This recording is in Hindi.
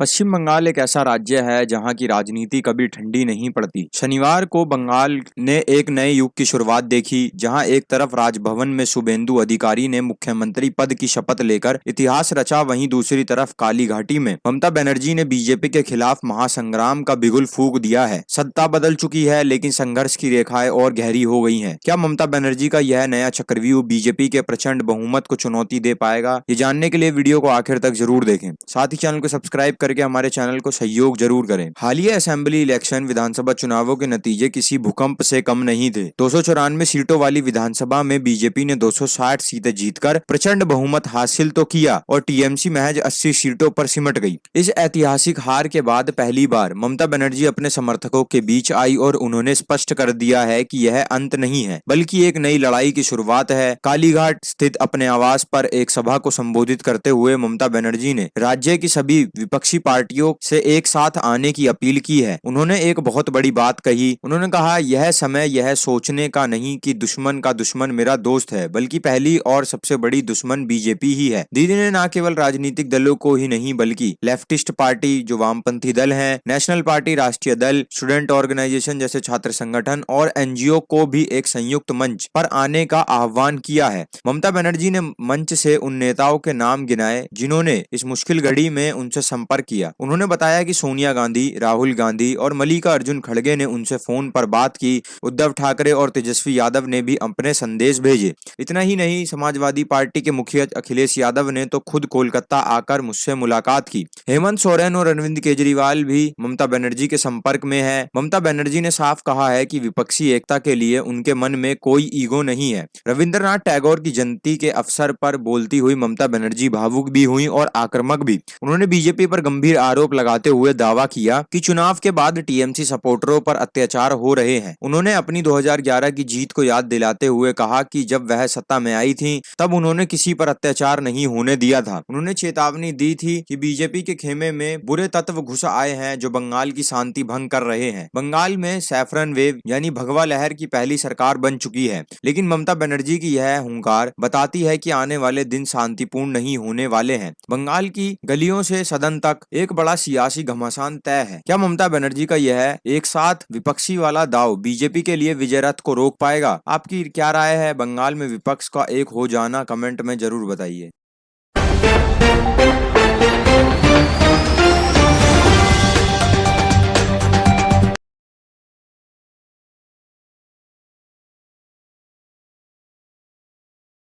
पश्चिम बंगाल एक ऐसा राज्य है जहां की राजनीति कभी ठंडी नहीं पड़ती। शनिवार को बंगाल ने एक नए युग की शुरुआत देखी, जहां एक तरफ राजभवन में शुभेंदु अधिकारी ने मुख्यमंत्री पद की शपथ लेकर इतिहास रचा, वहीं दूसरी तरफ कालीघाटी में ममता बनर्जी ने बीजेपी के खिलाफ महासंग्राम का बिगुल फूंक दिया है। सत्ता बदल चुकी है, लेकिन संघर्ष की रेखाएं और गहरी हो गई हैं। क्या ममता बनर्जी का यह नया चक्रव्यूह बीजेपी के प्रचंड बहुमत को चुनौती दे पाएगा? ये जानने के लिए वीडियो को आखिर तक जरूर देखें। साथ ही चैनल को सब्सक्राइब करके हमारे चैनल को सहयोग जरूर करें। हालिया असेंबली इलेक्शन विधानसभा चुनावों के नतीजे किसी भूकंप से कम नहीं थे। 294 सीटों वाली विधानसभा में बीजेपी ने 260 सीटें जीतकर प्रचंड बहुमत हासिल तो किया और टीएमसी महज 80 सीटों पर सिमट गई। इस ऐतिहासिक हार के बाद पहली बार ममता बनर्जी अपने समर्थकों के बीच आई और उन्होंने स्पष्ट कर दिया है कि यह अंत नहीं है, बल्कि एक नई लड़ाई की शुरुआत है। कालीघाट स्थित अपने आवास पर एक सभा को संबोधित करते हुए ममता बनर्जी ने राज्य की सभी विपक्षी पार्टियों से एक साथ आने की अपील की है। उन्होंने एक बहुत बड़ी बात कही। उन्होंने कहा, यह समय यह सोचने का नहीं कि दुश्मन का दुश्मन मेरा दोस्त है, बल्कि पहली और सबसे बड़ी दुश्मन बीजेपी ही है। दीदी ने न केवल राजनीतिक दलों को ही नहीं, बल्कि लेफ्टिस्ट पार्टी जो वामपंथी दल हैं, नेशनल पार्टी, राष्ट्रीय दल, स्टूडेंट ऑर्गेनाइजेशन जैसे छात्र संगठन और एनजीओ को भी एक संयुक्त मंच पर आने का आह्वान किया है। ममता बनर्जी ने मंच से उन नेताओं के नाम गिनाए जिन्होंने इस मुश्किल घड़ी में उनसे संपर्क किया। उन्होंने बताया कि सोनिया गांधी, राहुल गांधी और मल्लिकार्जुन खड़गे ने उनसे फोन पर बात की। उद्धव ठाकरे और तेजस्वी यादव ने भी अपने संदेश भेजे। इतना ही नहीं, समाजवादी पार्टी के मुखिया अखिलेश यादव ने तो खुद कोलकाता आकर मुझसे मुलाकात की। हेमंत सोरेन और अरविंद केजरीवाल भी ममता बनर्जी के संपर्क में है। ममता बनर्जी ने साफ कहा है कि विपक्षी एकता के लिए उनके मन में कोई ईगो नहीं है। रविंद्रनाथ टैगोर की जयंती के अवसर पर बोलती हुई ममता बनर्जी भावुक भी हुई और आक्रामक भी। उन्होंने बीजेपी पर गंभीर आरोप लगाते हुए दावा किया कि चुनाव के बाद टीएमसी सपोर्टरों पर अत्याचार हो रहे हैं। उन्होंने अपनी 2011 की जीत को याद दिलाते हुए कहा कि जब वह सत्ता में आई थी तब उन्होंने किसी पर अत्याचार नहीं होने दिया था। उन्होंने चेतावनी दी थी कि बीजेपी के खेमे में बुरे तत्व घुस आए हैं जो बंगाल की शांति भंग कर रहे हैं। बंगाल में सैफरन वेव यानी भगवा लहर की पहली सरकार बन चुकी है, लेकिन ममता बनर्जी की यह हुंकार बताती है कि आने वाले दिन शांतिपूर्ण नहीं होने वाले हैं। बंगाल की गलियों से सदन तक एक बड़ा सियासी घमासान तय है। क्या ममता बनर्जी का यह एक साथ विपक्षी वाला दाव बीजेपी के लिए विजय रथ को रोक पाएगा? आपकी क्या राय है? बंगाल में विपक्ष का एक हो जाना कमेंट में जरूर बताइए।